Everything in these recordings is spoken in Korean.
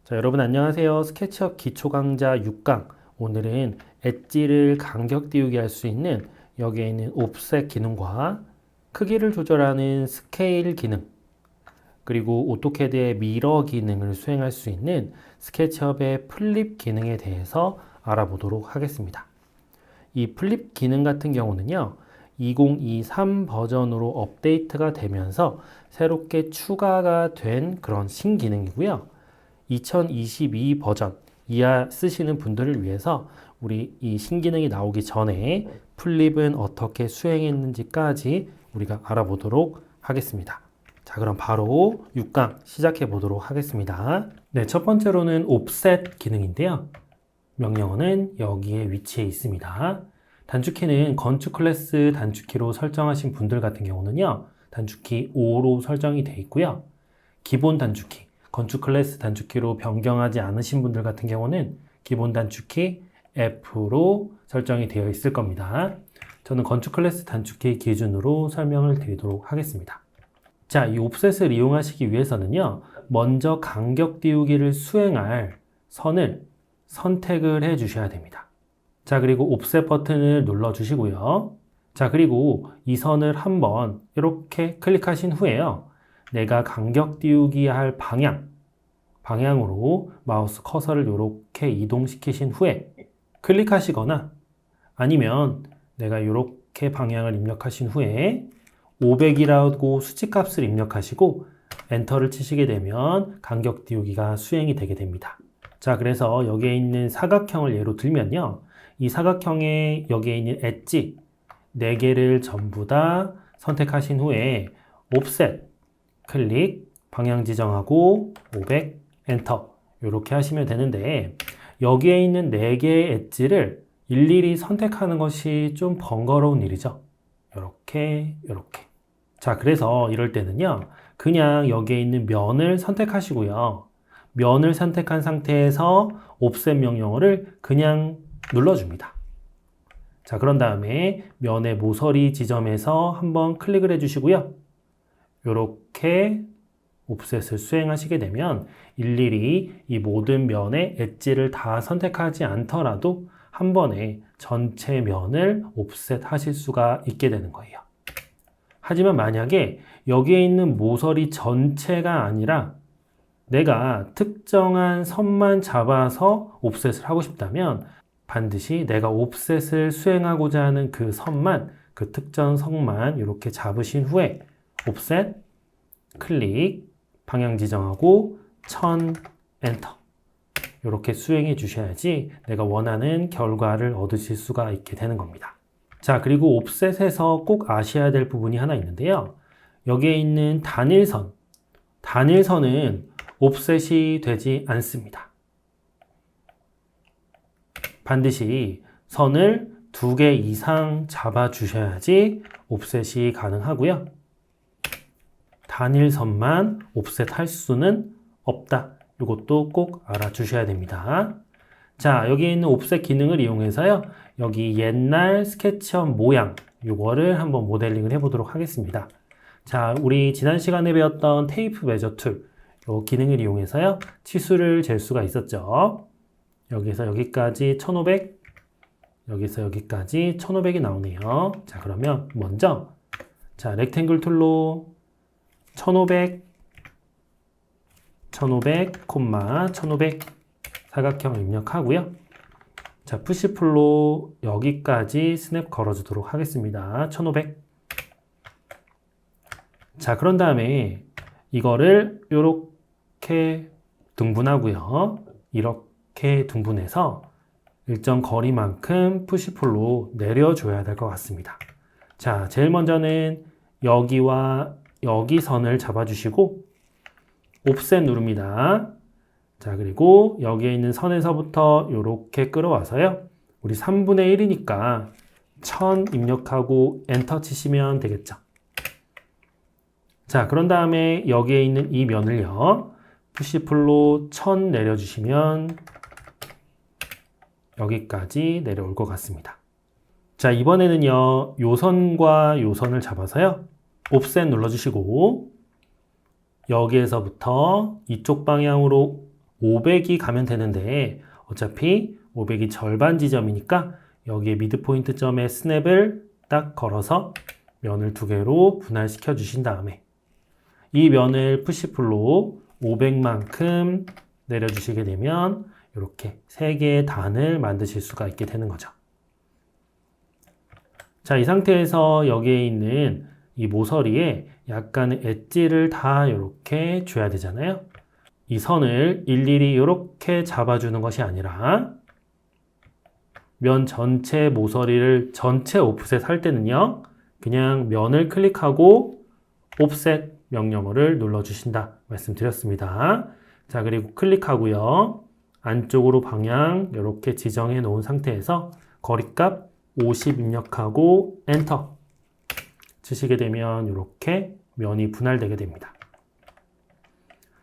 자, 여러분 안녕하세요. 스케치업 기초 강좌 6강. 오늘은 엣지를 간격 띄우게 할 수 있는 여기에 있는 옵셋 기능과 크기를 조절하는 스케일 기능, 그리고 오토캐드의 미러 기능을 수행할 수 있는 스케치업의 플립 기능에 대해서 알아보도록 하겠습니다. 이 플립 기능 같은 경우는요, 2023 버전으로 업데이트가 되면서 새롭게 추가가 된 그런 신기능이고요. 2022 버전 이하 쓰시는 분들을 위해서 우리 이 신기능이 나오기 전에 플립은 어떻게 수행했는지까지 우리가 알아보도록 하겠습니다. 자, 그럼 바로 6강 시작해 보도록 하겠습니다. 네, 첫 번째로는 옵셋 기능인데요. 명령어는 여기에 위치해 있습니다. 단축키는 건축 클래스 단축키로 설정하신 분들 같은 경우는요, 단축키 5로 설정이 되어 있고요. 기본 단축키, 건축 클래스 단축키로 변경하지 않으신 분들 같은 경우는 기본 단축키 F로 설정이 되어 있을 겁니다. 저는 건축 클래스 단축키 기준으로 설명을 드리도록 하겠습니다. 자, 이 옵셋을 이용하시기 위해서는요, 먼저 간격 띄우기를 수행할 선을 선택을 해 주셔야 됩니다. 자, 그리고 옵셋 버튼을 눌러 주시고요. 자, 그리고 이 선을 한번 이렇게 클릭하신 후에요, 내가 간격 띄우기 할 방향으로 마우스 커서를 이렇게 이동시키신 후에 클릭하시거나 아니면 내가 이렇게 방향을 입력하신 후에 500이라고 수치값을 입력하시고 엔터를 치시게 되면 간격 띄우기가 수행이 되게 됩니다. 자, 그래서 여기에 있는 사각형을 예로 들면요, 이 사각형에 여기에 있는 엣지 4개를 전부 다 선택하신 후에 옵셋 클릭, 방향 지정하고 500, 엔터 이렇게 하시면 되는데, 여기에 있는 4개의 엣지를 일일이 선택하는 것이 좀 번거로운 일이죠. 이렇게. 자, 그래서 이럴 때는요, 그냥 여기에 있는 면을 선택하시고요. 면을 선택한 상태에서 옵셋 명령어를 그냥 눌러줍니다. 자, 그런 다음에 면의 모서리 지점에서 한번 클릭을 해주시고요. 이렇게 옵셋을 수행하시게 되면 일일이 이 모든 면의 엣지를 다 선택하지 않더라도 한 번에 전체 면을 옵셋 하실 수가 있게 되는 거예요. 하지만 만약에 여기에 있는 모서리 전체가 아니라 내가 특정한 선만 잡아서 옵셋을 하고 싶다면 반드시 내가 옵셋을 수행하고자 하는 그 선만, 그 특정 선만 이렇게 잡으신 후에 옵셋, 클릭, 방향 지정하고 1000, 엔터 이렇게 수행해 주셔야지 내가 원하는 결과를 얻으실 수가 있게 되는 겁니다. 자, 그리고 옵셋에서 꼭 아셔야 될 부분이 하나 있는데요. 여기에 있는 단일선은 옵셋이 되지 않습니다. 반드시 선을 2개 이상 잡아 주셔야지 옵셋이 가능하고요. 단일선만 옵셋 할 수는 없다. 이것도 꼭 알아주셔야 됩니다. 자, 여기 있는 옵셋 기능을 이용해서요, 여기 옛날 스케치업 모양 이거를 한번 모델링을 해보도록 하겠습니다. 자, 우리 지난 시간에 배웠던 테이프 메저 툴 이 기능을 이용해서요, 치수를 잴 수가 있었죠. 여기서 여기까지 1500, 여기서 여기까지 1500이 나오네요. 자, 그러면 먼저 자, 렉탱글 툴로 1500, 1500, 사각형을 입력하고요. 자, 푸시풀로 여기까지 스냅 걸어주도록 하겠습니다. 1500. 자, 그런 다음에 이거를 이렇게 등분하고요. 이렇게 등분해서 일정 거리만큼 푸시풀로 내려줘야 될 것 같습니다. 자, 제일 먼저는 여기와 여기 선을 잡아주시고 옵셋 누릅니다. 자, 그리고 여기에 있는 선에서부터 이렇게 끌어와서요, 우리 3분의 1이니까 1000 입력하고 엔터 치시면 되겠죠. 자, 그런 다음에 여기에 있는 이 면을요, 푸시풀로 1000 내려주시면 여기까지 내려올 것 같습니다. 자, 이번에는요, 요 선과 요 선을 잡아서요, 옵셋 눌러주시고 여기에서부터 이쪽 방향으로 500이 가면 되는데 어차피 500이 절반 지점이니까 여기에 미드포인트 점에 스냅을 딱 걸어서 면을 두 개로 분할시켜 주신 다음에 이 면을 푸시풀로 500만큼 내려주시게 되면 이렇게 3개의 단을 만드실 수가 있게 되는 거죠. 자, 이 상태에서 여기에 있는 이 모서리에 약간의 엣지를 다 이렇게 줘야 되잖아요. 이 선을 일일이 이렇게 잡아주는 것이 아니라 면 전체 모서리를 전체 오프셋 할 때는요, 그냥 면을 클릭하고 옵셋 명령어를 눌러주신다 말씀드렸습니다. 자, 그리고 클릭하고요. 안쪽으로 방향 이렇게 지정해 놓은 상태에서 거리값 50 입력하고 엔터 치시게 되면 이렇게 면이 분할되게 됩니다.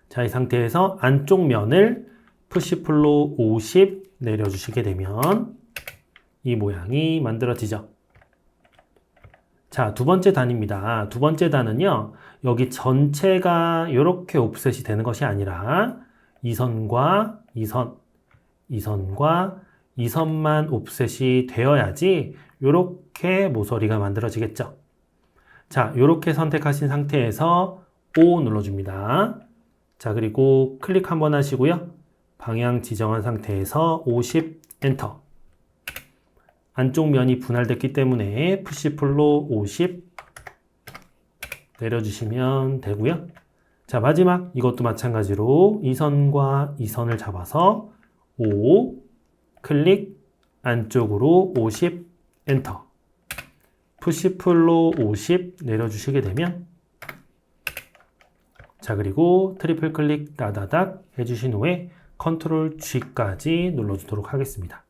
자, 이 상태에서 안쪽 면을 푸시풀로 50 내려주시게 되면 이 모양이 만들어지죠. 자, 두 번째 단입니다. 두 번째 단은요, 여기 전체가 이렇게 옵셋이 되는 것이 아니라 이 선과 이 선, 이 선과 이 선만 옵셋이 되어야지 이렇게 모서리가 만들어지겠죠. 자, 이렇게 선택하신 상태에서 O 눌러줍니다. 자, 그리고 클릭 한번 하시고요. 방향 지정한 상태에서 50 엔터. 안쪽 면이 분할됐기 때문에 푸시풀로 50 내려주시면 되고요. 자, 마지막 이것도 마찬가지로 이 선과 이 선을 잡아서 5 클릭 안쪽으로 50 엔터. 푸시풀로 50 내려주시게 되면 자, 그리고 트리플 클릭 따다닥 해주신 후에 컨트롤 G까지 눌러주도록 하겠습니다.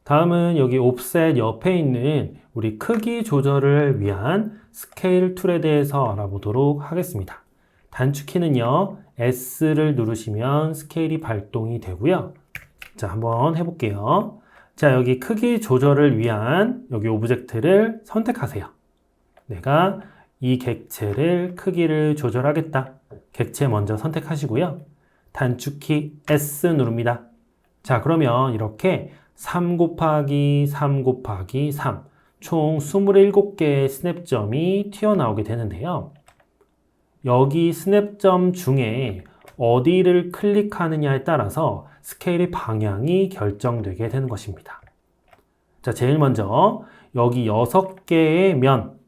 다음은 여기 옵셋 옆에 있는 우리 크기 조절을 위한 스케일 툴에 대해서 알아보도록 하겠습니다. 단축키는요, S를 누르시면 스케일이 발동이 되고요. 자, 한번 해볼게요. 자, 여기 크기 조절을 위한 여기 오브젝트를 선택하세요. 내가 이 객체를 크기를 조절하겠다. 객체 먼저 선택하시고요. 단축키 S 누릅니다. 자, 그러면 이렇게 3 곱하기 3 곱하기 3 총 27개의 스냅점이 튀어나오게 되는데요. 여기 스냅점 중에 어디를 클릭하느냐에 따라서 스케일의 방향이 결정되게 되는 것입니다. 자, 제일 먼저 여기 6개의 면,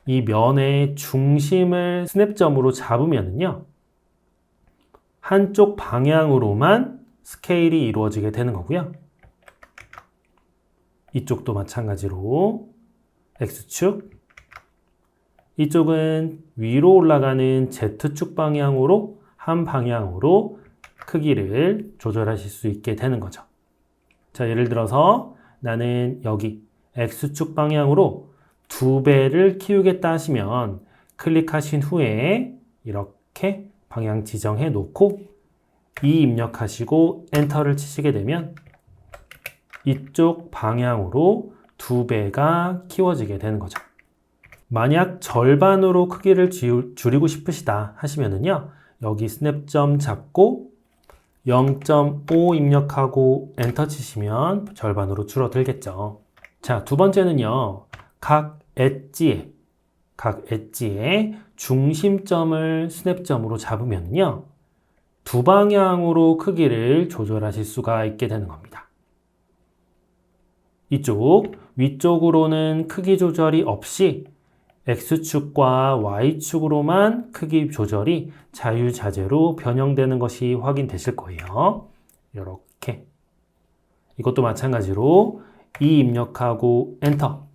이 면의 중심을 스냅점으로 잡으면요, 한쪽 방향으로만 스케일이 이루어지게 되는 거고요. 이쪽도 마찬가지로 X축, 이쪽은 위로 올라가는 Z축 방향으로 한 방향으로 크기를 조절하실 수 있게 되는 거죠. 자, 예를 들어서 나는 여기 X축 방향으로 2배를 키우겠다 하시면 클릭하신 후에 이렇게 방향 지정해 놓고 2 입력하시고 엔터를 치시게 되면 이쪽 방향으로 2배가 키워지게 되는 거죠. 만약 절반으로 크기를 줄이고 싶으시다 하시면은요, 여기 스냅점 잡고 0.5 입력하고 엔터 치시면 절반으로 줄어들겠죠. 자, 두 번째는요, 각 엣지에 중심점을 스냅점으로 잡으면요, 두 방향으로 크기를 조절하실 수가 있게 되는 겁니다. 이쪽 위쪽으로는 크기 조절이 없이 X축과 Y축으로만 크기 조절이 자유자재로 변형되는 것이 확인되실 거예요. 이렇게. 이것도 마찬가지로 2 입력하고 엔터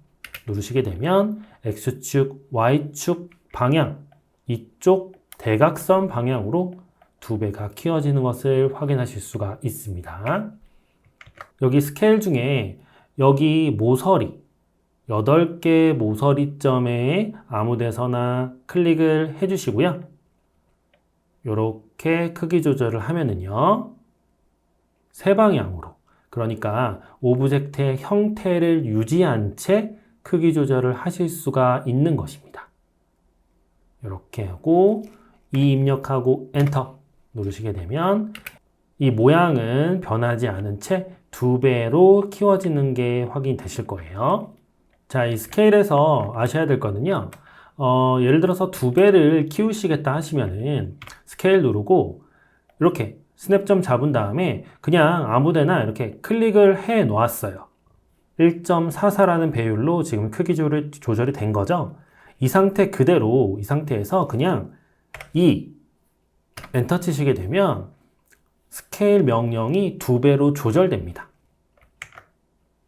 누르시게 되면 X축, Y축 방향, 이쪽 대각선 방향으로 2배가 키워지는 것을 확인하실 수가 있습니다. 여기 스케일 중에 여기 모서리 8개 모서리점에 아무 데서나 클릭을 해주시고요. 이렇게 크기 조절을 하면은요, 세 방향으로, 그러니까 오브젝트의 형태를 유지한 채 크기 조절을 하실 수가 있는 것입니다. 이렇게 하고 2 입력하고 엔터 누르시게 되면 이 모양은 변하지 않은 채 2배로 키워지는 게 확인되실 거예요. 자, 이 스케일에서 아셔야 될 거는요. 예를 들어서 2배를 키우시겠다 하시면은 스케일 누르고 이렇게 스냅점 잡은 다음에 그냥 아무데나 이렇게 클릭을 해 놓았어요. 1.44라는 배율로 지금 크기 조절이 된 거죠. 이 상태 그대로 이 상태에서 그냥 엔터 치시게 되면 스케일 명령이 2배로 조절됩니다.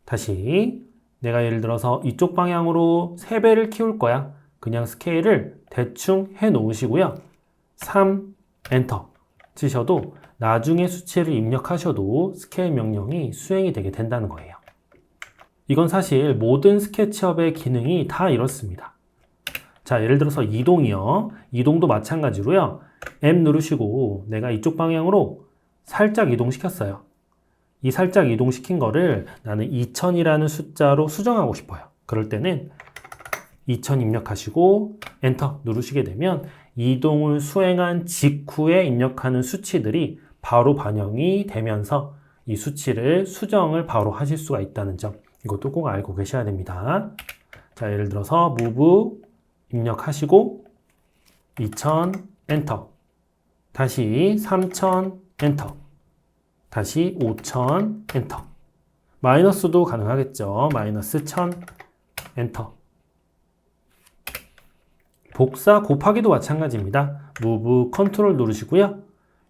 다시 내가 예를 들어서 이쪽 방향으로 3배를 키울 거야. 그냥 스케일을 대충 해 놓으시고요. 3 엔터 치셔도 나중에 수치를 입력하셔도 스케일 명령이 수행이 되게 된다는 거예요. 이건 사실 모든 스케치업의 기능이 다 이렇습니다. 자, 예를 들어서 이동이요. 이동도 마찬가지로요. M 누르시고 내가 이쪽 방향으로 살짝 이동시켰어요. 이 살짝 이동시킨 거를 나는 2000이라는 숫자로 수정하고 싶어요. 그럴 때는 2000 입력하시고 엔터 누르시게 되면 이동을 수행한 직후에 입력하는 수치들이 바로 반영이 되면서 이 수치를 수정을 바로 하실 수가 있다는 점, 이것도 꼭 알고 계셔야 됩니다. 자, 예를 들어서 move 입력하시고 2000 엔터, 다시 3000 엔터, 다시 5000 엔터, 마이너스도 가능하겠죠. 마이너스 1000 엔터. 복사 곱하기도 마찬가지입니다. move 컨트롤 누르시고요.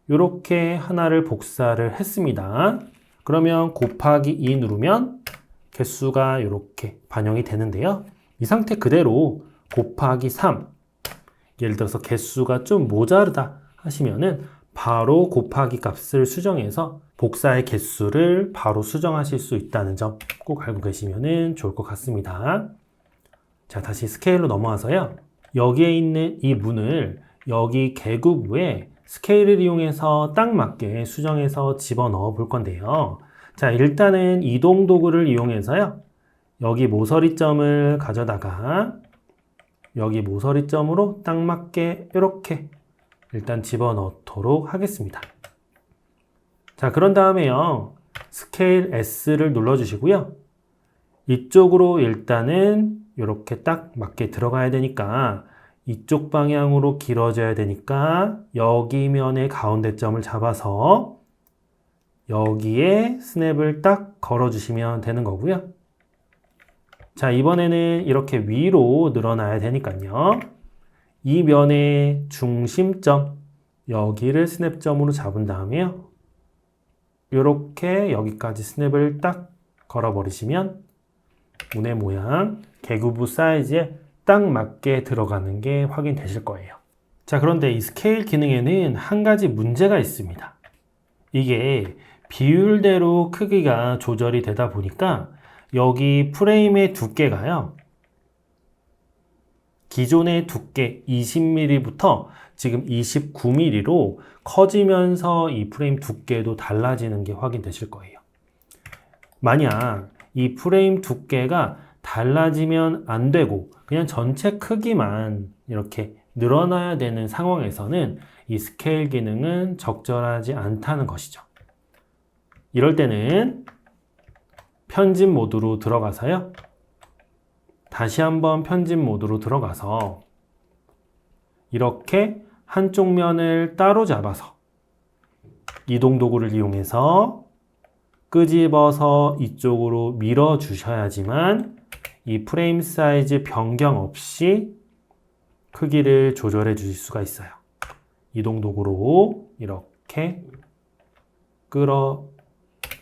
이렇게 하나를 복사를 했습니다. 그러면 곱하기 2 누르면 개수가 이렇게 반영이 되는데요. 이 상태 그대로 곱하기 3, 예를 들어서 개수가 좀 모자르다 하시면은 바로 곱하기 값을 수정해서 복사의 개수를 바로 수정하실 수 있다는 점 꼭 알고 계시면 좋을 것 같습니다. 자, 다시 스케일로 넘어와서요. 여기에 있는 이 문을 여기 개구부에 스케일을 이용해서 딱 맞게 수정해서 집어넣어 볼 건데요. 자, 일단은 이동 도구를 이용해서요. 여기 모서리점을 가져다가 여기 모서리점으로 딱 맞게 이렇게 일단 집어넣도록 하겠습니다. 자, 그런 다음에요. 스케일 S를 눌러주시고요. 이쪽으로 일단은 이렇게 딱 맞게 들어가야 되니까 이쪽 방향으로 길어져야 되니까 여기 면의 가운데 점을 잡아서 여기에 스냅을 딱 걸어주시면 되는 거고요. 자, 이번에는 이렇게 위로 늘어나야 되니까요. 이 면의 중심점, 여기를 스냅점으로 잡은 다음에요. 이렇게 여기까지 스냅을 딱 걸어버리시면 문의 모양, 개구부 사이즈에 딱 맞게 들어가는 게 확인되실 거예요. 자, 그런데 이 스케일 기능에는 한 가지 문제가 있습니다. 이게 비율대로 크기가 조절이 되다 보니까 여기 프레임의 두께가요. 기존의 두께 20mm부터 지금 29mm로 커지면서 이 프레임 두께도 달라지는 게 확인되실 거예요. 만약 이 프레임 두께가 달라지면 안 되고 그냥 전체 크기만 이렇게 늘어나야 되는 상황에서는 이 스케일 기능은 적절하지 않다는 것이죠. 이럴 때는 편집 모드로 들어가서요. 다시 한번 편집 모드로 들어가서 이렇게 한쪽 면을 따로 잡아서 이동 도구를 이용해서 끄집어서 이쪽으로 밀어 주셔야지만 이 프레임 사이즈 변경 없이 크기를 조절해 주실 수가 있어요. 이동 도구로 이렇게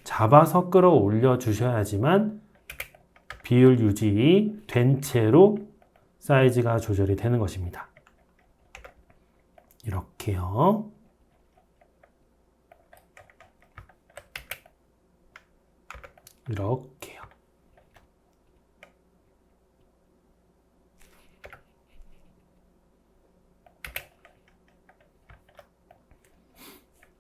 잡아서 끌어올려 주셔야지만 비율 유지 된 채로 사이즈가 조절이 되는 것입니다. 이렇게요. 이렇게요.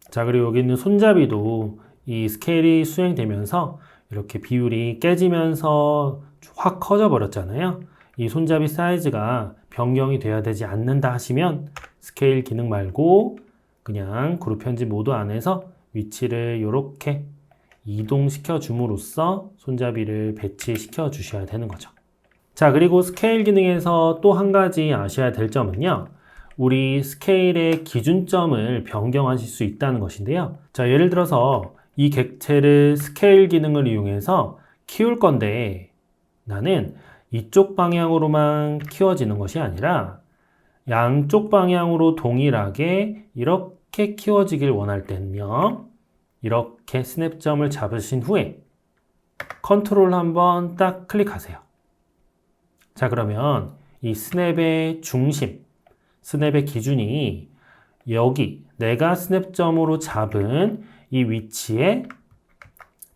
자, 그리고 여기 있는 손잡이도 이 스케일이 수행되면서 이렇게 비율이 깨지면서 확 커져 버렸잖아요. 이 손잡이 사이즈가 변경이 돼야 되지 않는다 하시면 스케일 기능 말고 그냥 그룹 편집 모드 안에서 위치를 이렇게 이동시켜 줌으로써 손잡이를 배치시켜 주셔야 되는 거죠. 자, 그리고 스케일 기능에서 또 한 가지 아셔야 될 점은요. 우리 스케일의 기준점을 변경하실 수 있다는 것인데요. 자, 예를 들어서 이 객체를 스케일 기능을 이용해서 키울 건데 나는 이쪽 방향으로만 키워지는 것이 아니라 양쪽 방향으로 동일하게 이렇게 키워지길 원할 때는요. 이렇게 스냅점을 잡으신 후에 컨트롤 한번 딱 클릭하세요. 자, 그러면 이 스냅의 중심, 스냅의 기준이 여기 내가 스냅점으로 잡은 이 위치에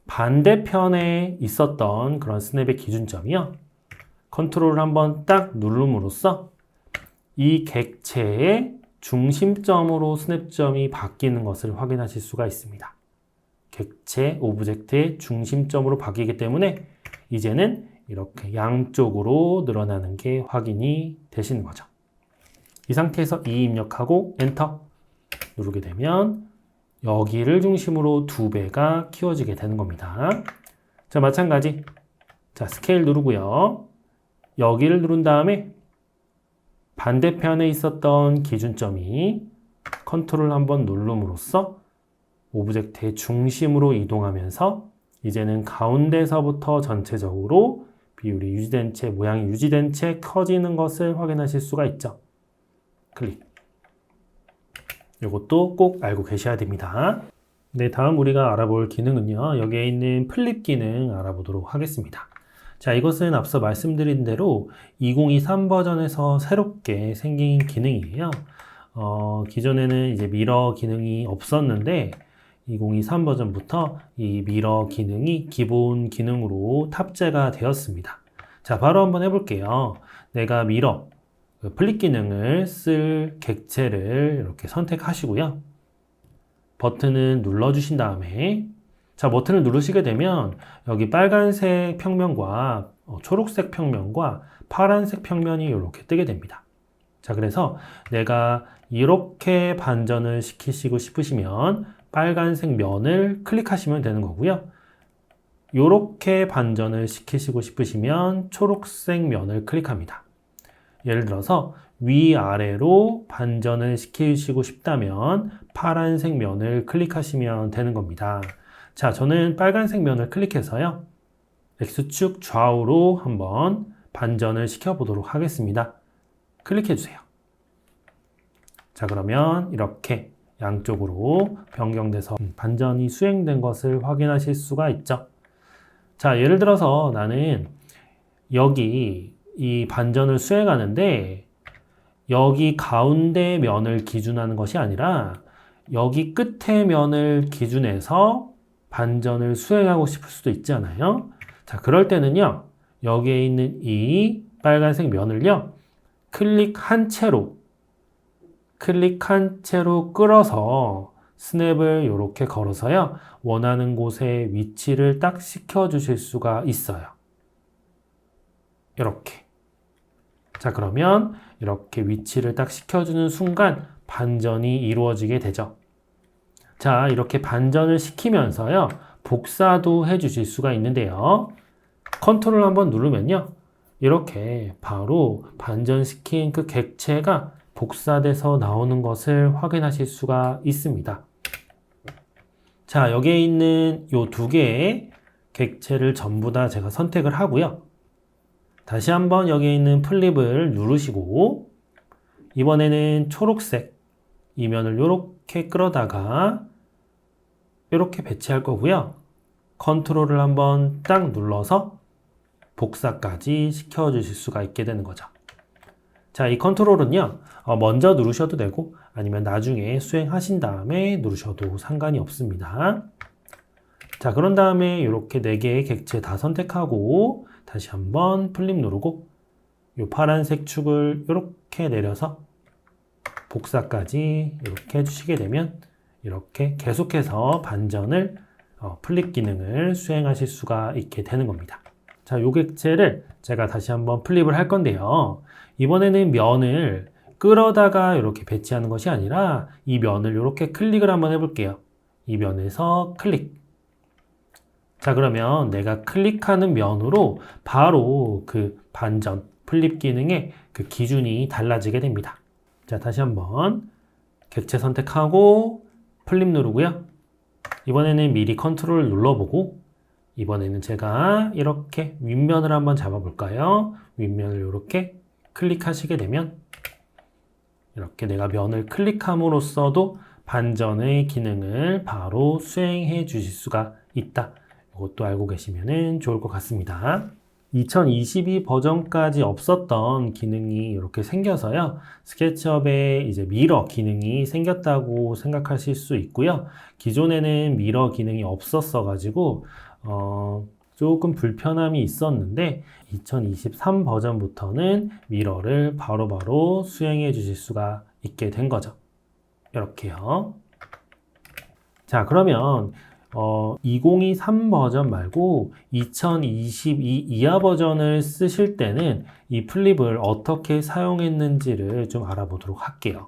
반대편에 있었던 그런 스냅의 기준점이요. 컨트롤을 한번 딱 누름으로써 이 객체의 중심점으로 스냅점이 바뀌는 것을 확인하실 수가 있습니다. 객체 오브젝트의 중심점으로 바뀌기 때문에 이제는 이렇게 양쪽으로 늘어나는 게 확인이 되시는 거죠. 이 상태에서 2 입력하고 엔터 누르게 되면 여기를 중심으로 2배가 키워지게 되는 겁니다. 자, 마찬가지. 자, 스케일 누르고요. 여기를 누른 다음에 반대편에 있었던 기준점이 컨트롤 한번 누름으로써 오브젝트의 중심으로 이동하면서 이제는 가운데서부터 전체적으로 비율이 유지된 채, 모양이 유지된 채 커지는 것을 확인하실 수가 있죠. 클릭. 이것도 꼭 알고 계셔야 됩니다. 네, 다음 우리가 알아볼 기능은요. 여기에 있는 플립 기능 알아보도록 하겠습니다. 자, 이것은 앞서 말씀드린 대로 2023 버전에서 새롭게 생긴 기능이에요. 기존에는 이제 미러 기능이 없었는데 2023 버전부터 이 미러 기능이 기본 기능으로 탑재가 되었습니다. 자, 바로 한번 해볼게요. 내가 미러, 플립 기능을 쓸 객체를 이렇게 선택하시고요. 버튼을 눌러주신 다음에 자, 버튼을 누르시게 되면 여기 빨간색 평면과 초록색 평면과 파란색 평면이 이렇게 뜨게 됩니다. 자, 그래서 내가 이렇게 반전을 시키시고 싶으시면 빨간색 면을 클릭하시면 되는 거고요. 이렇게 반전을 시키시고 싶으시면 초록색 면을 클릭합니다. 예를 들어서 위아래로 반전을 시키시고 싶다면 파란색 면을 클릭하시면 되는 겁니다. 자, 저는 빨간색 면을 클릭해서요. X축 좌우로 한번 반전을 시켜보도록 하겠습니다. 클릭해주세요. 자, 그러면 이렇게 양쪽으로 변경돼서 반전이 수행된 것을 확인하실 수가 있죠. 자, 예를 들어서 나는 여기 이 반전을 수행하는데 여기 가운데 면을 기준하는 것이 아니라 여기 끝의 면을 기준해서 반전을 수행하고 싶을 수도 있잖아요. 자, 그럴 때는요. 여기에 있는 이 빨간색 면을요. 클릭한 채로 끌어서 스냅을 이렇게 걸어서요. 원하는 곳에 위치를 딱 시켜주실 수가 있어요. 이렇게. 자, 그러면 이렇게 위치를 딱 시켜주는 순간 반전이 이루어지게 되죠. 자, 이렇게 반전을 시키면서요. 복사도 해주실 수가 있는데요. 컨트롤 한번 누르면요. 이렇게 바로 반전시킨 그 객체가 복사돼서 나오는 것을 확인하실 수가 있습니다. 자, 여기에 있는 이 2개의 객체를 전부 다 제가 선택을 하고요. 다시 한번 여기에 있는 플립을 누르시고 이번에는 초록색 이면을 이렇게 끌어다가 이렇게 배치할 거고요. 컨트롤을 한번 딱 눌러서 복사까지 시켜주실 수가 있게 되는 거죠. 자, 이 컨트롤은요. 먼저 누르셔도 되고 아니면 나중에 수행하신 다음에 누르셔도 상관이 없습니다. 자, 그런 다음에 이렇게 4개의 객체 다 선택하고 다시 한번 플립 누르고 이 파란색 축을 이렇게 내려서 복사까지 이렇게 해주시게 되면 이렇게 계속해서 반전을 플립 기능을 수행하실 수가 있게 되는 겁니다. 자, 이 객체를 제가 다시 한번 플립을 할 건데요. 이번에는 면을 끌어다가 이렇게 배치하는 것이 아니라 이 면을 이렇게 클릭을 한번 해볼게요. 이 면에서 클릭. 자, 그러면 내가 클릭하는 면으로 바로 그 반전, 플립 기능의 그 기준이 달라지게 됩니다. 자, 다시 한번 객체 선택하고 플립 누르고요. 이번에는 미리 컨트롤 눌러보고 이번에는 제가 이렇게 윗면을 한번 잡아볼까요? 윗면을 이렇게 클릭하시게 되면 이렇게 내가 면을 클릭함으로써도 반전의 기능을 바로 수행해 주실 수가 있다. 이것도 알고 계시면 좋을 것 같습니다. 2022 버전까지 없었던 기능이 이렇게 생겨서요. 스케치업에 이제 미러 기능이 생겼다고 생각하실 수 있고요. 기존에는 미러 기능이 없었어 가지고 조금 불편함이 있었는데 2023 버전부터는 미러를 바로바로 수행해 주실 수가 있게 된 거죠. 이렇게요. 자, 그러면 2023 버전 말고 2022 이하 버전을 쓰실 때는 이 플립을 어떻게 사용했는지를 좀 알아보도록 할게요.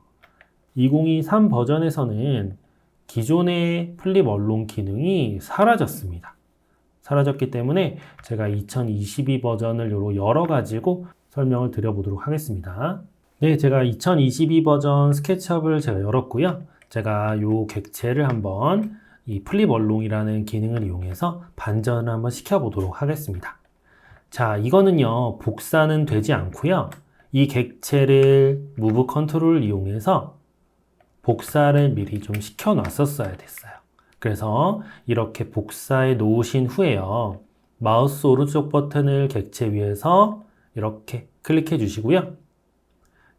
2023 버전에서는 기존의 플립 언론 기능이 사라졌습니다. 사라졌기 때문에 제가 2022 버전을 열어가지고 설명을 드려보도록 하겠습니다. 네, 제가 2022 버전 스케치업을 제가 열었고요. 제가 이 객체를 한번 이 플립 얼롱이라는 기능을 이용해서 반전을 한번 시켜보도록 하겠습니다. 자, 이거는요, 복사는 되지 않고요. 이 객체를 무브 컨트롤을 이용해서 복사를 미리 좀 시켜놨었어야 됐어요. 그래서 이렇게 복사해 놓으신 후에요. 마우스 오른쪽 버튼을 객체 위에서 이렇게 클릭해 주시고요.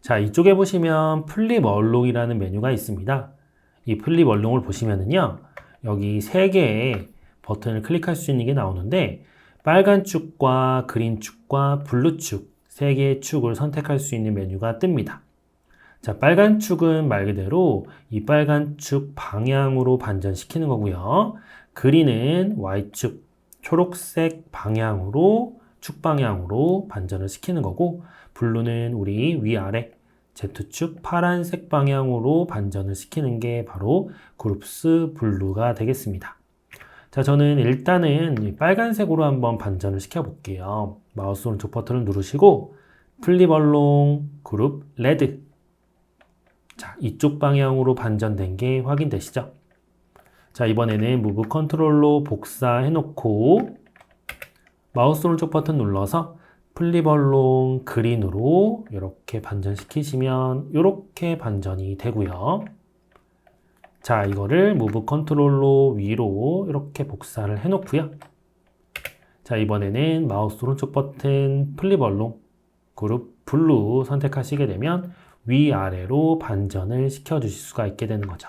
자, 이쪽에 보시면 플립 얼롱이라는 메뉴가 있습니다. 이 플립 얼롱을 보시면은요. 여기 3개의 버튼을 클릭할 수 있는 게 나오는데 빨간 축과 그린 축과 블루 축 3개의 축을 선택할 수 있는 메뉴가 뜹니다. 자, 빨간 축은 말 그대로 이 빨간 축 방향으로 반전시키는 거고요. 그린은 Y축, 초록색 방향으로 축 방향으로 반전을 시키는 거고 블루는 우리 위아래 Z축 파란색 방향으로 반전을 시키는 게 바로 그룹스 블루가 되겠습니다. 자, 저는 일단은 빨간색으로 한번 반전을 시켜 볼게요. 마우스 오른쪽 버튼을 누르시고 플립 얼롱 그룹 레드. 자, 이쪽 방향으로 반전된 게 확인되시죠? 자, 이번에는 무브 컨트롤로 복사해 놓고 마우스 오른쪽 버튼 눌러서 플립 얼롱 그린으로 이렇게 반전시키시면 이렇게 반전이 되고요. 자, 이거를 무브 컨트롤로 위로 이렇게 복사를 해 놓고요. 자, 이번에는 마우스 오른쪽 버튼 플립 얼롱 그룹 블루 선택하시게 되면 위아래로 반전을 시켜 주실 수가 있게 되는 거죠.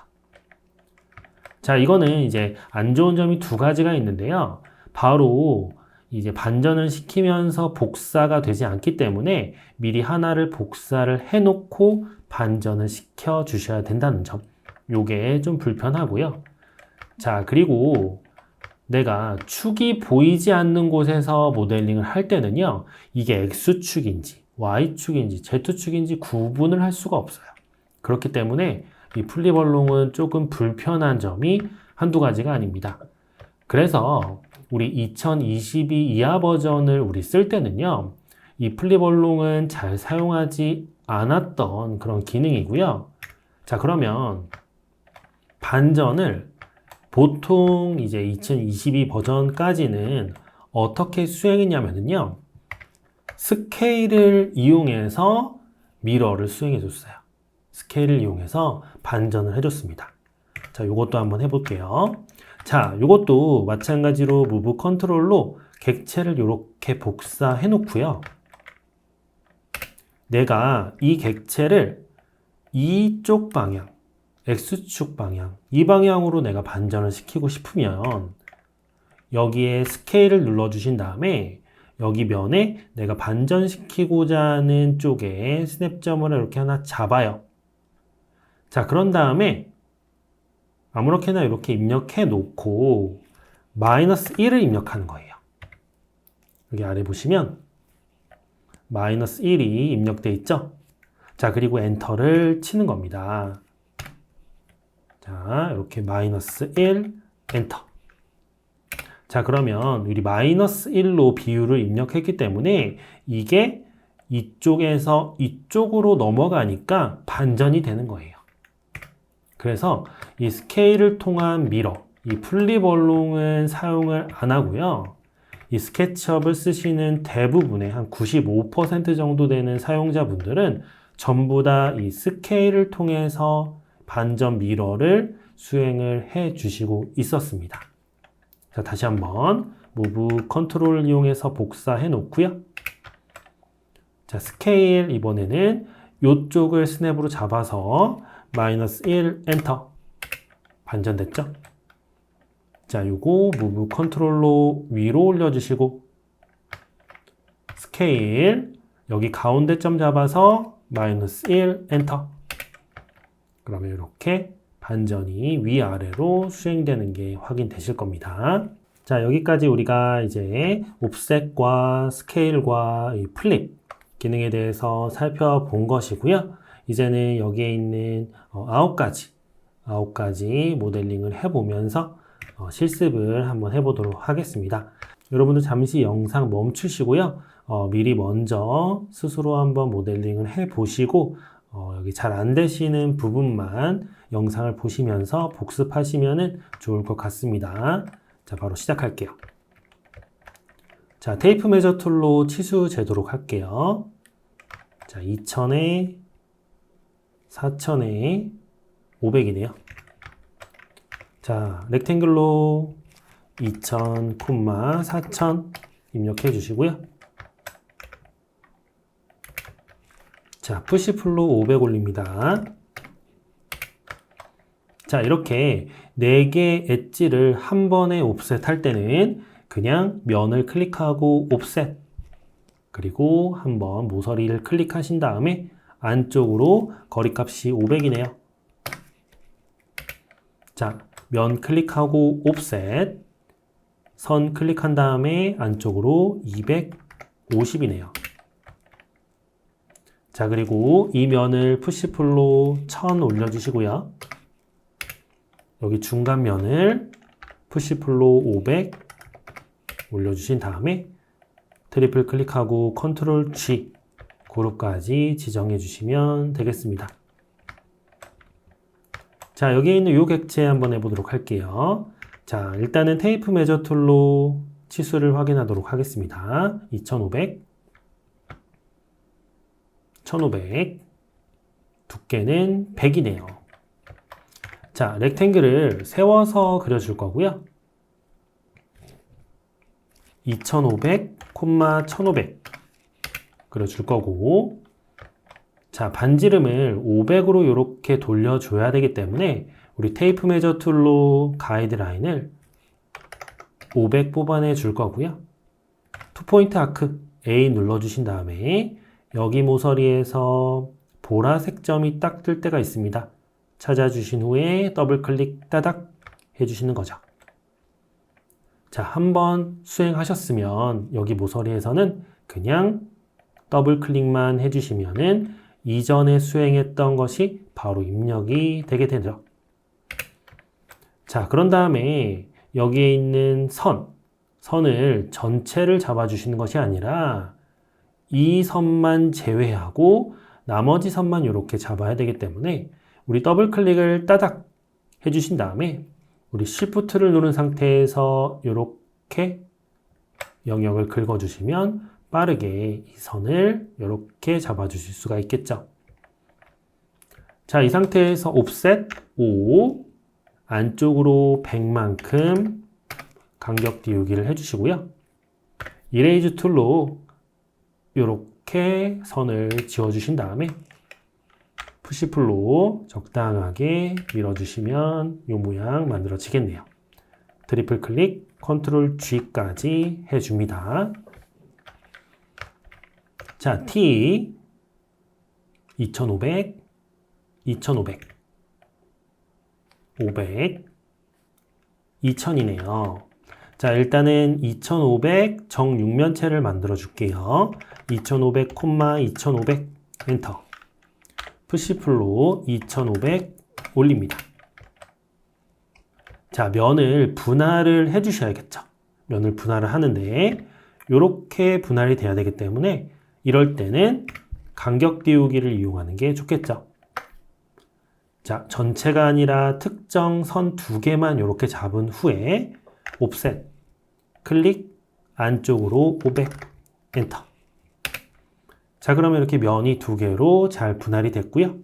자, 이거는 이제 안 좋은 점이 2가지가 있는데요. 바로 이제 반전을 시키면서 복사가 되지 않기 때문에 미리 하나를 복사를 해놓고 반전을 시켜 주셔야 된다는 점. 요게 좀 불편하고요. 자, 그리고 내가 축이 보이지 않는 곳에서 모델링을 할 때는요. 이게 X축인지 Y축인지 Z축인지 구분을 할 수가 없어요. 그렇기 때문에 이 플립 얼롱은 조금 불편한 점이 한두 가지가 아닙니다. 그래서 우리 2022 이하 버전을 우리 쓸 때는요. 이 플립 얼롱은 잘 사용하지 않았던 그런 기능이고요. 자, 그러면 반전을 보통 이제 2022 버전까지는 어떻게 수행했냐면요. 스케일을 이용해서 미러를 수행해 줬어요. 스케일을 이용해서 반전을 해줬습니다. 자, 요것도 한번 해볼게요. 자, 요것도 마찬가지로 무브 컨트롤로 객체를 이렇게 복사해 놓고요. 내가 이 객체를 이쪽 방향, X축 방향, 이 방향으로 내가 반전을 시키고 싶으면 여기에 스케일을 눌러주신 다음에 여기 면에 내가 반전시키고자 하는 쪽에 스냅점을 이렇게 하나 잡아요. 자, 그런 다음에 아무렇게나 이렇게 입력해 놓고 마이너스 1을 입력하는 거예요. 여기 아래 보시면 마이너스 1이 입력돼 있죠? 자, 그리고 엔터를 치는 겁니다. 자, 이렇게 마이너스 1, 엔터. 자, 그러면 우리 마이너스 1로 비율을 입력했기 때문에 이게 이쪽에서 이쪽으로 넘어가니까 반전이 되는 거예요. 그래서 이 스케일을 통한 미러, 이 플립 얼롱은 사용을 안 하고요. 이 스케치업을 쓰시는 대부분의 한 95% 정도 되는 사용자분들은 전부 다 이 스케일을 통해서 반전 미러를 수행을 해 주시고 있었습니다. 자, 다시 한번 무브 컨트롤을 이용해서 복사해 놓고요. 자, 스케일 이번에는 이쪽을 스냅으로 잡아서 마이너스 1 엔터. 반전됐죠? 자, 요거 무브 컨트롤로 위로 올려주시고 스케일 여기 가운데 점 잡아서 마이너스 1 엔터. 그러면 이렇게 반전이 위아래로 수행되는 게 확인되실 겁니다. 자, 여기까지 우리가 이제 옵셋과 스케일과 이 플립 기능에 대해서 살펴본 것이고요. 이제는 여기에 있는 9가지 모델링을 해보면서 실습을 한번 해보도록 하겠습니다. 여러분들 잠시 영상 멈추시고요. 미리 먼저 스스로 한번 모델링을 해보시고 여기 잘 안 되시는 부분만 영상을 보시면서 복습하시면 좋을 것 같습니다. 자, 바로 시작할게요. 자, 테이프 메저 툴로 치수 재도록 할게요. 자, 2000에 4000에 500이네요. 자, 렉탱글로 2000, 4000 입력해 주시고요. 자, 푸시풀로 500 올립니다. 자, 이렇게 4개 엣지를 한 번에 옵셋 할 때는 그냥 면을 클릭하고 옵셋, 그리고 한번 모서리를 클릭하신 다음에 안쪽으로 거리값이 500이네요. 자, 면 클릭하고 옵셋, 선 클릭한 다음에 안쪽으로 250이네요. 자, 그리고 이 면을 푸시풀로 1000 올려주시고요. 여기 중간 면을 푸시풀로 500 올려주신 다음에 트리플 클릭하고 컨트롤 G 그룹까지 지정해 주시면 되겠습니다. 자, 여기에 있는 요 객체 한번 해보도록 할게요. 자, 일단은 테이프 메저 툴로 치수를 확인하도록 하겠습니다. 2500, 1500, 두께는 100이네요. 자, 렉탱글을 세워서 그려줄 거고요. 2500, 1500 그려줄 거고, 자, 반지름을 500으로 이렇게 돌려줘야 되기 때문에 우리 테이프 메저 툴로 가이드라인을 500 뽑아내 줄 거고요. 투포인트 아크 A 눌러주신 다음에 여기 모서리에서 보라색 점이 딱 뜰 때가 있습니다. 찾아주신 후에 더블 클릭 따닥 해주시는 거죠. 자, 한번 수행하셨으면 여기 모서리에서는 그냥 더블 클릭만 해주시면은 이전에 수행했던 것이 바로 입력이 되게 되죠. 자, 그런 다음에 여기에 있는 선을 전체를 잡아주시는 것이 아니라 이 선만 제외하고 나머지 선만 이렇게 잡아야 되기 때문에 우리 더블 클릭을 따닥 해주신 다음에 우리 Shift를 누른 상태에서 이렇게 영역을 긁어주시면 빠르게 이 선을 이렇게 잡아주실 수가 있겠죠. 자, 이 상태에서 옵셋 5 안쪽으로 100만큼 간격 띄우기를 해주시고요. 이레이즈 툴로 이렇게 선을 지워주신 다음에 푸시풀로 적당하게 밀어주시면 이 모양 만들어지겠네요. 트리플 클릭, 컨트롤 G까지 해줍니다. 자, T 2500, 2500, 500, 2000이네요. 자, 일단은 2500 정육면체를 만들어 줄게요. 2500, 2500 엔터. 푸시풀로 2500 올립니다. 자, 면을 분할을 해 주셔야겠죠. 면을 분할을 하는데 이렇게 분할이 돼야 되기 때문에 이럴 때는 간격 띄우기를 이용하는 게 좋겠죠. 자, 전체가 아니라 특정 선 두 개만 이렇게 잡은 후에 옵셋, 클릭, 안쪽으로 500, 엔터. 자, 그러면 이렇게 면이 두 개로 잘 분할이 됐고요.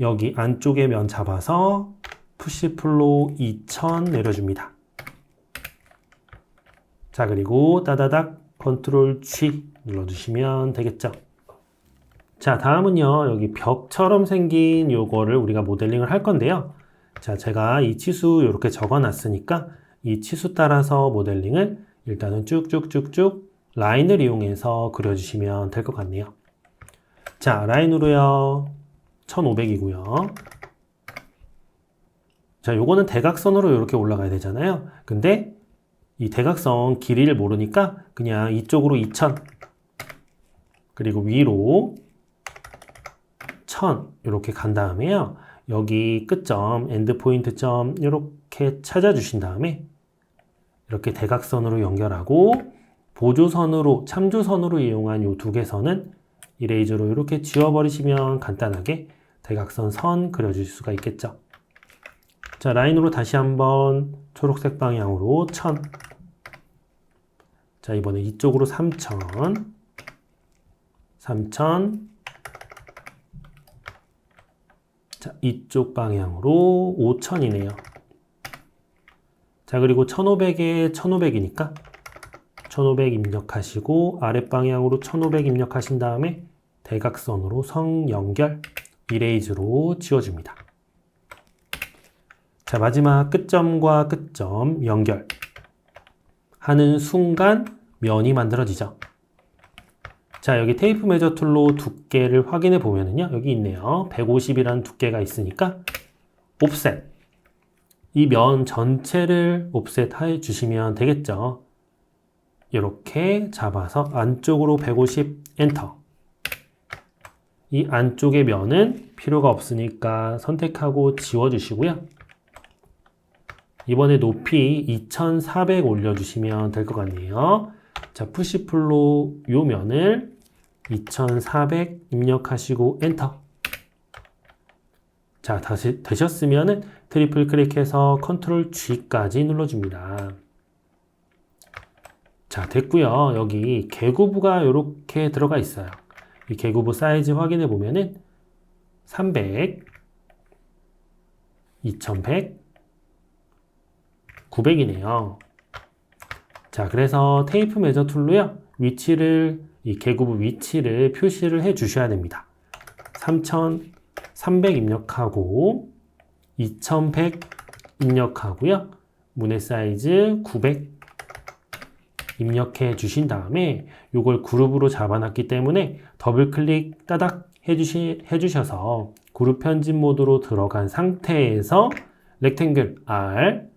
여기 안쪽에 면 잡아서 푸시 풀로 2000 내려줍니다. 자, 그리고 따다닥 컨트롤 G 눌러주시면 되겠죠. 자, 다음은요, 여기 벽처럼 생긴 요거를 우리가 모델링을 할 건데요. 자, 제가 이 치수 이렇게 적어 놨으니까 이 치수 따라서 모델링을 일단은 쭉쭉쭉쭉 라인을 이용해서 그려주시면 될 것 같네요. 자, 라인으로요, 1500이고요. 자, 요거는 대각선으로 이렇게 올라가야 되잖아요. 근데 이 대각선 길이를 모르니까 그냥 이쪽으로 2000, 그리고 위로 1000 이렇게 간 다음에요. 여기 끝점, 엔드 포인트 점 이렇게 찾아주신 다음에 이렇게 대각선으로 연결하고 보조선으로, 참조선으로 이용한 요 두 개 선은 이레이저로 이렇게 지워버리시면 간단하게 대각선 선 그려줄 수가 있겠죠. 자, 라인으로 다시 한번 초록색 방향으로 1000. 자, 이번에 이쪽으로 3000. 3000. 자, 이쪽 방향으로 5000이네요. 자, 그리고 1500에 1500이니까 1500 입력하시고 아랫방향으로 1500 입력하신 다음에 대각선으로 선 연결, 이레이즈로 지워줍니다. 자, 마지막 끝점과 끝점 연결 하는 순간 면이 만들어지죠. 자, 여기 테이프 메저 툴로 두께를 확인해 보면은요, 여기 있네요. 150이라는 두께가 있으니까 옵셋, 이 면 전체를 옵셋 해 주시면 되겠죠. 이렇게 잡아서 안쪽으로 150 엔터. 이 안쪽의 면은 필요가 없으니까 선택하고 지워주시고요. 이번에 높이 2400 올려주시면 될 것 같네요. 자, 푸시풀로 요 면을 2400 입력하시고 엔터. 자, 다시 되셨으면은 트리플 클릭해서 컨트롤 G까지 눌러줍니다. 자, 됐고요. 여기 개구부가 이렇게 들어가 있어요. 이 개구부 사이즈 확인해 보면은 300, 2100, 900이네요. 자, 그래서 테이프 메저 툴로요, 이 개구부 위치를 표시를 해 주셔야 됩니다. 3300 입력하고 2100 입력하고요. 문의 사이즈 900 입력해 주신 다음에 이걸 그룹으로 잡아놨기 때문에 더블 클릭 따닥 해주셔서 그룹 편집 모드로 들어간 상태에서 렉탱글 R,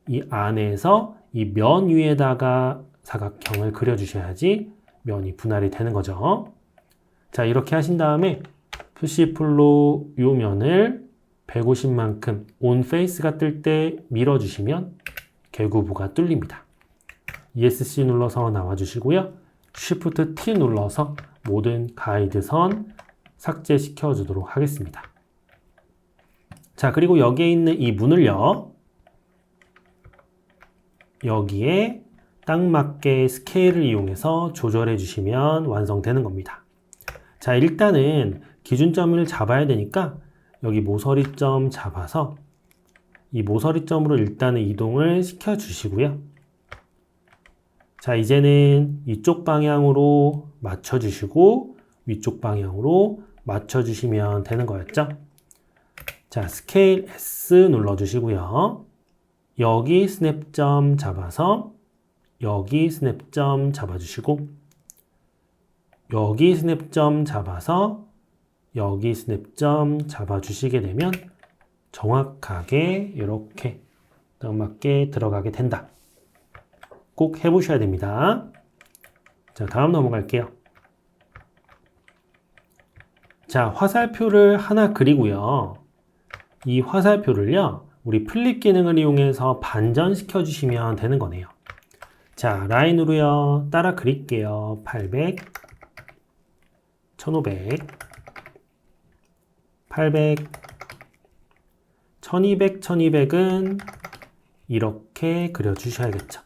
이 안에서 이 면 위에다가 사각형을 그려주셔야지 면이 분할이 되는 거죠. 자, 이렇게 하신 다음에 푸시풀로 이 면을 150만큼 온 페이스가 뜰 때 밀어주시면 개구부가 뚫립니다. ESC 눌러서 나와주시고요. Shift T 눌러서 모든 가이드선 삭제시켜 주도록 하겠습니다. 자, 그리고 여기에 있는 이 문을요, 여기에 딱 맞게 스케일을 이용해서 조절해 주시면 완성되는 겁니다. 자, 일단은 기준점을 잡아야 되니까 여기 모서리점 잡아서 이 모서리점으로 일단은 이동을 시켜 주시고요. 자, 이제는 이쪽 방향으로 맞춰 주시고 위쪽 방향으로 맞춰 주시면 되는 거였죠. 자, 스케일 S 눌러 주시고요. 여기 스냅점 잡아서 여기 스냅점 잡아주시고 여기 스냅점 잡아서 여기 스냅점 잡아주시게 되면 정확하게 이렇게 딱 맞게 들어가게 된다. 꼭 해보셔야 됩니다. 자, 다음 넘어갈게요. 자, 화살표를 하나 그리고요. 이 화살표를요, 우리 플립 기능을 이용해서 반전시켜 주시면 되는 거네요. 자, 라인으로요. 따라 그릴게요. 800, 1500, 800, 1200, 1200은 이렇게 그려주셔야겠죠.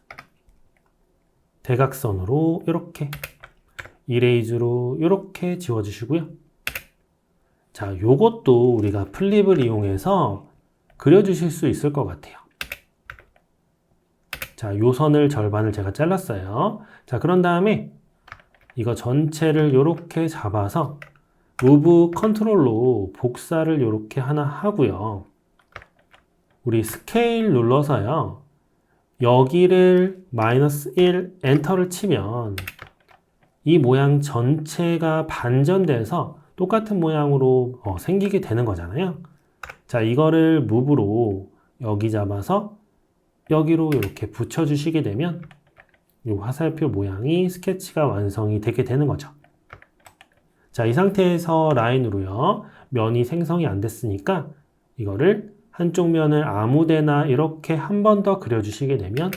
대각선으로 이렇게, 이레이즈로 이렇게 지워주시고요. 자, 요것도 우리가 플립을 이용해서 그려주실 수 있을 것 같아요. 자, 요 선을 절반을 제가 잘랐어요. 자, 그런 다음에 이거 전체를 이렇게 잡아서 무브 컨트롤로 복사를 이렇게 하나 하고요. 우리 스케일 눌러서요. 여기를 -1 엔터를 치면 이 모양 전체가 반전돼서 똑같은 모양으로 생기게 되는 거잖아요. 자, 이거를 무브로 여기 잡아서 여기로 이렇게 붙여주시게 되면 이 화살표 모양이 스케치가 완성이 되게 되는 거죠. 자, 이 상태에서 라인으로요. 면이 생성이 안 됐으니까 이거를 한쪽 면을 아무데나 이렇게 한 번 더 그려주시게 되면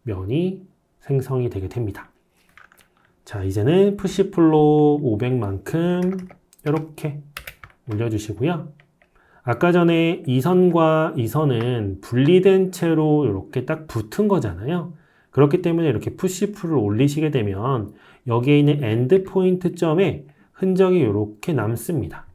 면이 생성이 되게 됩니다. 자, 이제는 푸시풀로 500만큼 이렇게 올려주시고요. 아까 전에 이 선과 이 선은 분리된 채로 이렇게 딱 붙은 거잖아요. 그렇기 때문에 이렇게 푸시풀을 올리시게 되면 여기에 있는 엔드 포인트 점에 흔적이 이렇게 남습니다.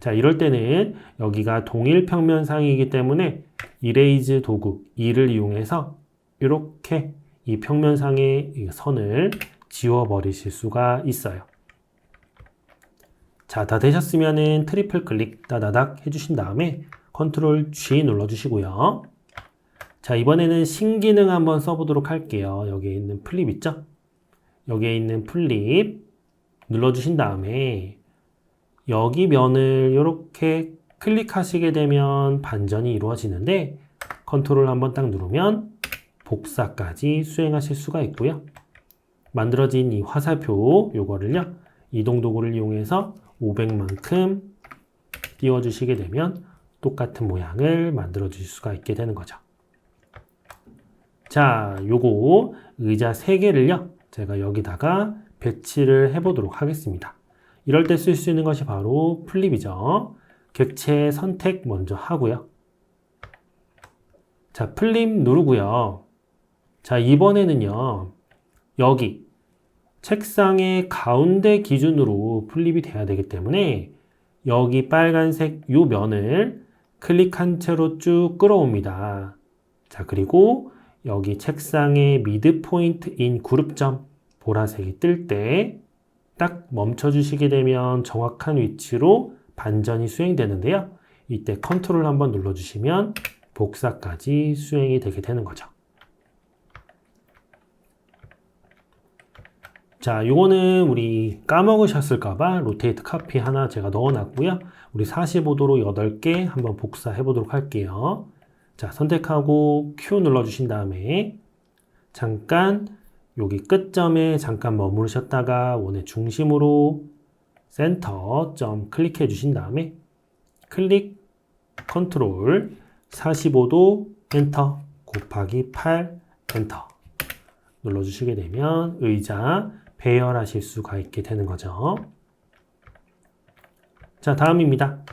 자, 이럴 때는 여기가 동일 평면상이기 때문에 이레이즈 도구 2를 이용해서 이렇게 이 평면상의 선을 지워버리실 수가 있어요. 자, 다 되셨으면은 트리플 클릭 따다닥 해주신 다음에 컨트롤 G 눌러주시고요. 자, 이번에는 신기능 한번 써보도록 할게요. 여기에 있는 플립 있죠? 여기에 있는 플립 눌러주신 다음에 여기 면을 이렇게 클릭하시게 되면 반전이 이루어지는데 컨트롤 한번 딱 누르면 복사까지 수행하실 수가 있고요. 만들어진 이 화살표 요거를요. 이동 도구를 이용해서 500만큼 띄워주시게 되면 똑같은 모양을 만들어 주실 수가 있게 되는 거죠. 자, 요거 의자 3개를요. 제가 여기다가 배치를 해보도록 하겠습니다. 이럴 때 쓸 수 있는 것이 바로 플립이죠. 객체 선택 먼저 하고요. 자, 플립 누르고요. 자, 이번에는요. 여기 책상의 가운데 기준으로 플립이 돼야 되기 때문에 여기 빨간색 요 면을 클릭한 채로 쭉 끌어옵니다. 자, 그리고 여기 책상의 미드 포인트인 그룹점 보라색이 뜰 때 딱 멈춰 주시게 되면 정확한 위치로 반전이 수행되는데요. 이때 컨트롤 한번 눌러 주시면 복사까지 수행이 되게 되는 거죠. 자, 요거는 우리 까먹으셨을까봐 로테이트 카피 하나 제가 넣어놨고요. 우리 45도로 8개 한번 복사해 보도록 할게요. 자, 선택하고 Q 눌러주신 다음에 잠깐 여기 끝점에 잠깐 머무르셨다가 원의 중심으로 센터 점 클릭해 주신 다음에 클릭 컨트롤 45도 엔터 곱하기 8 엔터 눌러주시게 되면 의자 배열하실 수가 있게 되는 거죠. 자, 다음입니다.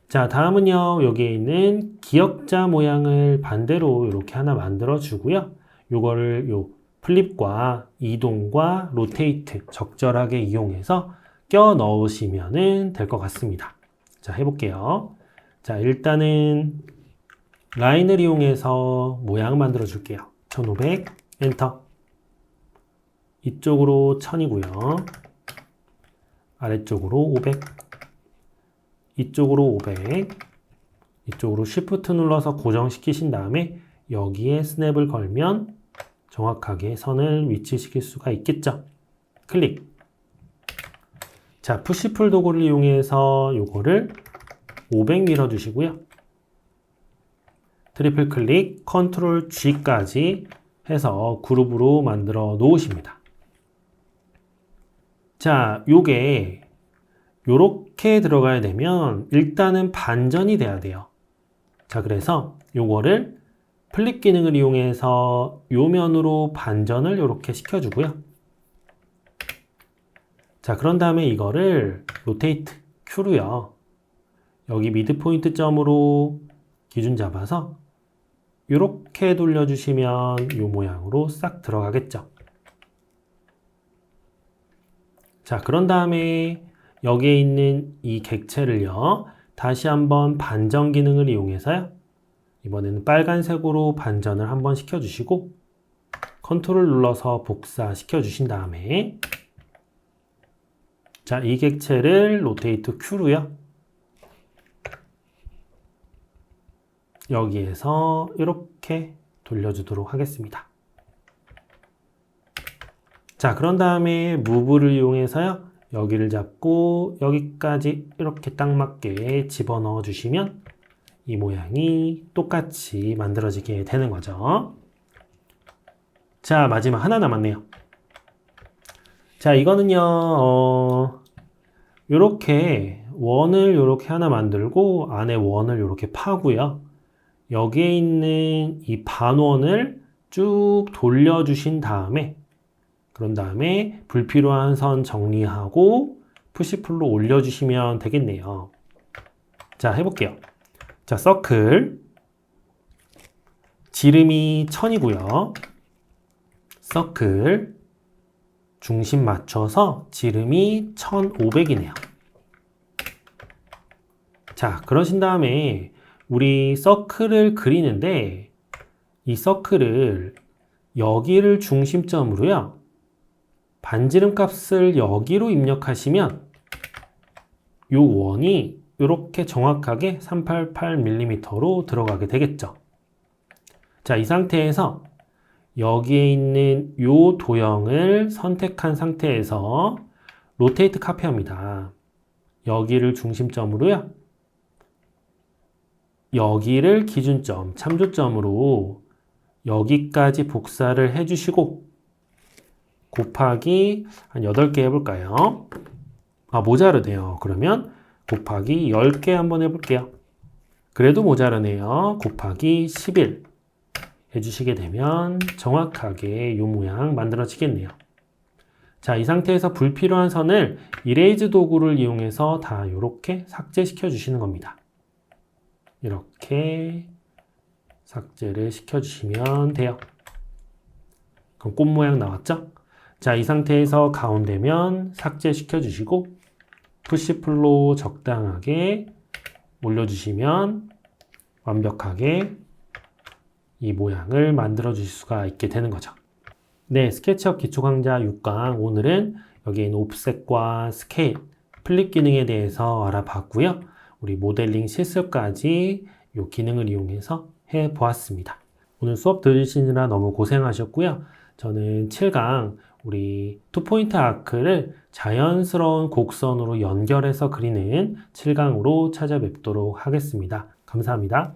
자, 다음은요. 여기에 있는 기역자 모양을 반대로 이렇게 하나 만들어 주고요. 요거를 요 플립과 이동과 로테이트 적절하게 이용해서 껴 넣으시면 될 것 같습니다. 자, 해볼게요. 자, 일단은 라인을 이용해서 모양을 만들어 줄게요. 1500 엔터. 이쪽으로 1000이고요. 아래쪽으로 500. 이쪽으로 500. 이쪽으로 Shift 눌러서 고정시키신 다음에 여기에 스냅을 걸면 정확하게 선을 위치시킬 수가 있겠죠. 클릭. 자, 푸시풀 도구를 이용해서 요거를 500 밀어주시고요. 트리플 클릭, 컨트롤 G까지 해서 그룹으로 만들어 놓으십니다. 자, 요게 요렇게 들어가야 되면 일단은 반전이 돼야 돼요. 자, 그래서 요거를 플립 기능을 이용해서 요 면으로 반전을 이렇게 시켜주고요. 자, 그런 다음에 이거를 로테이트 Q로요. 여기 미드포인트 점으로 기준 잡아서 이렇게 돌려주시면 요 모양으로 싹 들어가겠죠. 자, 그런 다음에 여기에 있는 이 객체를요. 다시 한번 반전 기능을 이용해서요. 이번에는 빨간색으로 반전을 한번 시켜주시고 컨트롤 눌러서 복사시켜 주신 다음에 자, 이 객체를 로테이트 Q로요. 여기에서 이렇게 돌려주도록 하겠습니다. 자, 그런 다음에 무브를 이용해서요. 여기를 잡고 여기까지 이렇게 딱 맞게 집어넣어 주시면 이 모양이 똑같이 만들어지게 되는 거죠. 자, 마지막 하나 남았네요. 자, 이거는요, 요렇게 원을 요렇게 하나 만들고 안에 원을 요렇게 파고요. 여기에 있는 이 반원을 쭉 돌려주신 다음에 그런 다음에 불필요한 선 정리하고 푸시풀로 올려주시면 되겠네요. 자, 해볼게요. 자, 서클 지름이 1000이고요. 서클 중심 맞춰서 지름이 1500이네요. 자, 그러신 다음에 우리 서클을 그리는데 이 서클을 여기를 중심점으로요. 반지름 값을 여기로 입력하시면 이 원이 이렇게 정확하게 388mm로 들어가게 되겠죠. 자, 이 상태에서 여기에 있는 이 도형을 선택한 상태에서 로테이트 카페합니다. 여기를 중심점으로요. 여기를 기준점, 참조점으로 여기까지 복사를 해주시고 곱하기 한 8개 해볼까요? 아, 모자르네요. 그러면 곱하기 10개 한번 해볼게요. 그래도 모자르네요. 곱하기 11 해주시게 되면 정확하게 이 모양 만들어지겠네요. 자, 이 상태에서 불필요한 선을 이레이즈 도구를 이용해서 다 이렇게 삭제시켜 주시는 겁니다. 이렇게 삭제를 시켜주시면 돼요. 그럼 꽃 모양 나왔죠? 자, 이 상태에서 가운데면 삭제시켜 주시고 푸시풀로 적당하게 올려주시면 완벽하게 이 모양을 만들어 주실 수가 있게 되는 거죠. 네, 스케치업 기초 강좌 6강 오늘은 여기에 있는 옵셋과 스케일, 플립 기능에 대해서 알아봤고요. 우리 모델링 실습까지 이 기능을 이용해서 해보았습니다. 오늘 수업 들으시느라 너무 고생하셨고요. 저는 7강 우리 투포인트 아크를 자연스러운 곡선으로 연결해서 그리는 7강으로 찾아뵙도록 하겠습니다. 감사합니다.